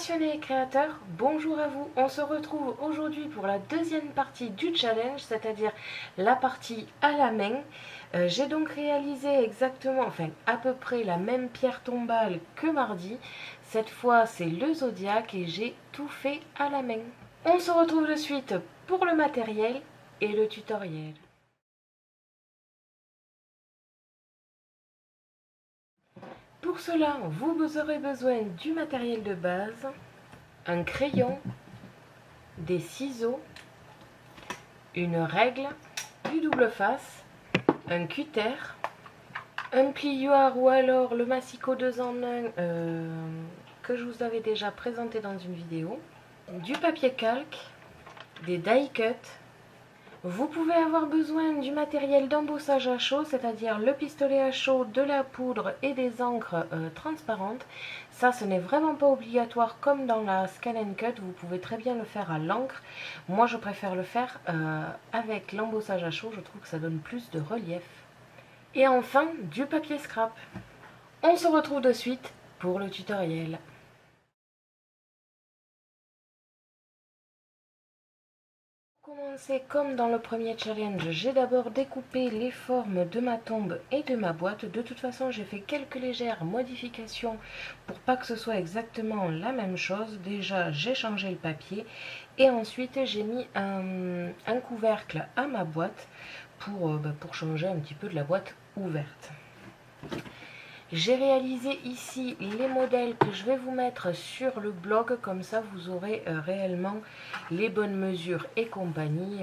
Passionnés et créateurs, bonjour à vous. On se retrouve aujourd'hui pour la deuxième partie du challenge, c'est-à-dire la partie à la main. J'ai donc réalisé exactement, enfin à peu près la même pierre tombale que mardi. Cette fois c'est le zodiaque et j'ai tout fait à la main. On se retrouve de suite pour le matériel et le tutoriel. Pour cela, vous aurez besoin du matériel de base, un crayon, des ciseaux, une règle, du double face, un cutter, un plioir ou alors le massicot 2 en 1 que je vous avais déjà présenté dans une vidéo, du papier calque, des die cuts. Vous pouvez avoir besoin du matériel d'embossage à chaud, c'est-à-dire le pistolet à chaud, de la poudre et des encres transparentes. Ça, ce n'est vraiment pas obligatoire comme dans la Scan and Cut, vous pouvez très bien le faire à l'encre. Moi, je préfère le faire avec l'embossage à chaud, je trouve que ça donne plus de relief. Et enfin, du papier scrap. On se retrouve de suite pour le tutoriel. Pour commencer, comme dans le premier challenge, j'ai d'abord découpé les formes de ma tombe et de ma boîte. De toute façon, j'ai fait quelques légères modifications pour pas que ce soit exactement la même chose. Déjà, j'ai changé le papier et ensuite j'ai mis un couvercle à ma boîte pour changer un petit peu de la boîte ouverte. J'ai réalisé ici les modèles que je vais vous mettre sur le blog, comme ça vous aurez réellement les bonnes mesures et compagnie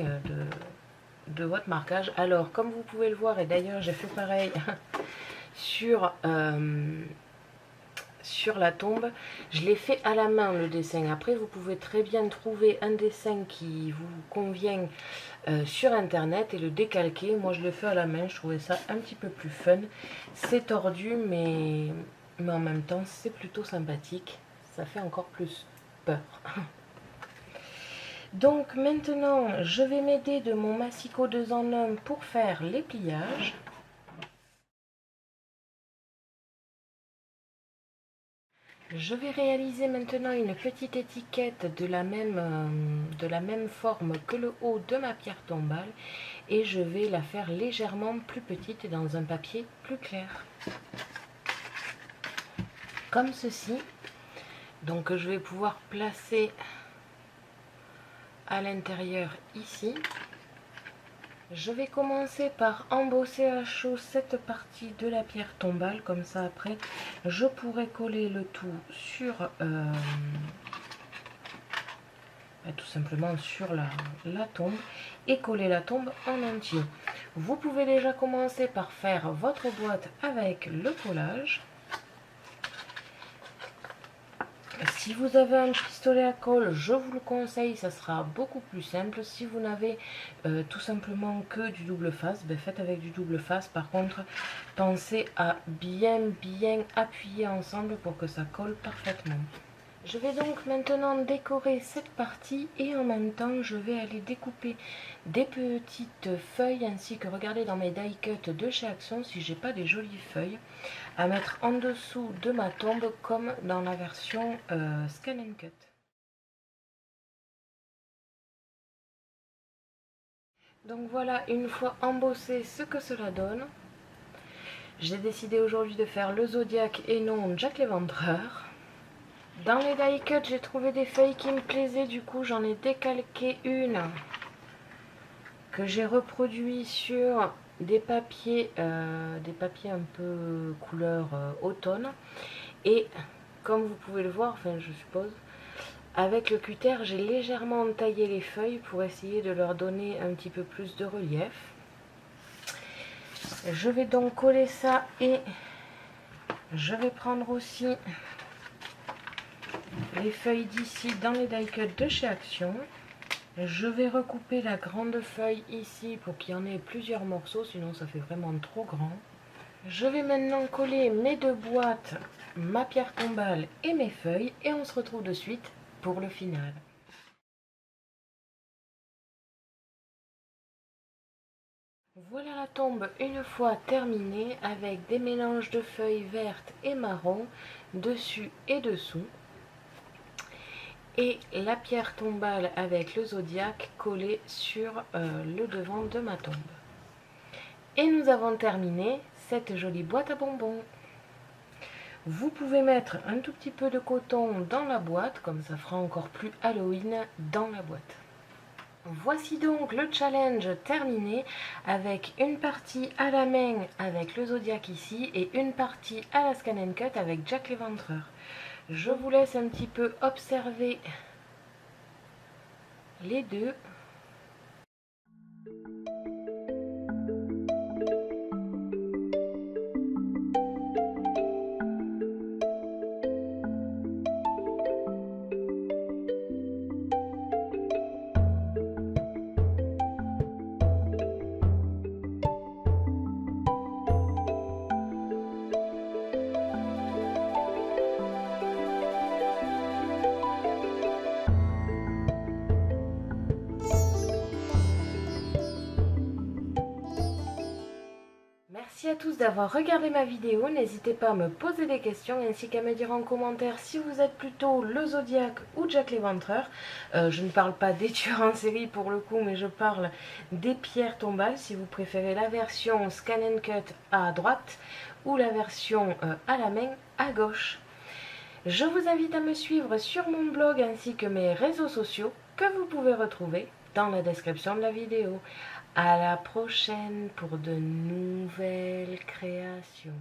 de votre marquage. Alors comme vous pouvez le voir, et d'ailleurs j'ai fait pareil sur la tombe, je l'ai fait à la main le dessin. Après vous pouvez très bien trouver un dessin qui vous convient sur internet et le décalquer. Moi je l'ai fait à la main, je trouvais ça un petit peu plus fun. C'est tordu mais en même temps c'est plutôt sympathique, ça fait encore plus peur. Donc maintenant je vais m'aider de mon massicot 2 en 1 pour faire les pliages. Je vais réaliser maintenant une petite étiquette de la même forme que le haut de ma pierre tombale et je vais la faire légèrement plus petite et dans un papier plus clair. Comme ceci. Donc je vais pouvoir placer à l'intérieur ici. Je vais commencer par embosser à chaud cette partie de la pierre tombale, comme ça après je pourrai coller le tout sur tout simplement sur la tombe et coller la tombe en entier. Vous pouvez déjà commencer par faire votre boîte avec le collage. Si vous avez un pistolet à colle, je vous le conseille, ça sera beaucoup plus simple. Si vous n'avez tout simplement que du double face, faites avec du double face. Par contre, pensez à bien appuyer ensemble pour que ça colle parfaitement. Je vais donc maintenant décorer cette partie et en même temps je vais aller découper des petites feuilles ainsi que regardez dans mes die cut de chez Action si j'ai pas des jolies feuilles à mettre en dessous de ma tombe comme dans la version Scan and Cut. Donc voilà, une fois embossé ce que cela donne. J'ai décidé aujourd'hui de faire le Zodiac et non Jack l'Éventreur. Dans les die cut, j'ai trouvé des feuilles qui me plaisaient, du coup j'en ai décalqué une que j'ai reproduit sur des papiers un peu couleur automne. Et comme vous pouvez le voir, enfin je suppose, avec le cutter, j'ai légèrement taillé les feuilles pour essayer de leur donner un petit peu plus de relief. Je vais donc coller ça et je vais prendre aussi les feuilles d'ici dans les die cut de chez Action. Je vais recouper la grande feuille ici pour qu'il y en ait plusieurs morceaux, sinon ça fait vraiment trop grand. Je vais maintenant coller mes deux boîtes, ma pierre tombale et mes feuilles et on se retrouve de suite pour le final. Voilà la tombe une fois terminée avec des mélanges de feuilles vertes et marron dessus et dessous. et la pierre tombale avec le zodiaque collé sur le devant de ma tombe. Et nous avons terminé cette jolie boîte à bonbons. Vous pouvez mettre un tout petit peu de coton dans la boîte, comme ça fera encore plus Halloween dans la boîte. Voici donc le challenge terminé avec une partie à la main avec le zodiaque ici et une partie à la Scan & Cut avec Jack l'Éventreur. Je vous laisse un petit peu observer les deux. Merci à tous d'avoir regardé ma vidéo, n'hésitez pas à me poser des questions ainsi qu'à me dire en commentaire si vous êtes plutôt le Zodiaque ou Jack l'Éventreur. Je ne parle pas des tueurs en série pour le coup, mais je parle des pierres tombales, si vous préférez la version Scan & Cut à droite ou la version à la main à gauche. Je vous invite à me suivre sur mon blog ainsi que mes réseaux sociaux que vous pouvez retrouver dans la description de la vidéo. À la prochaine pour de nouvelles créations.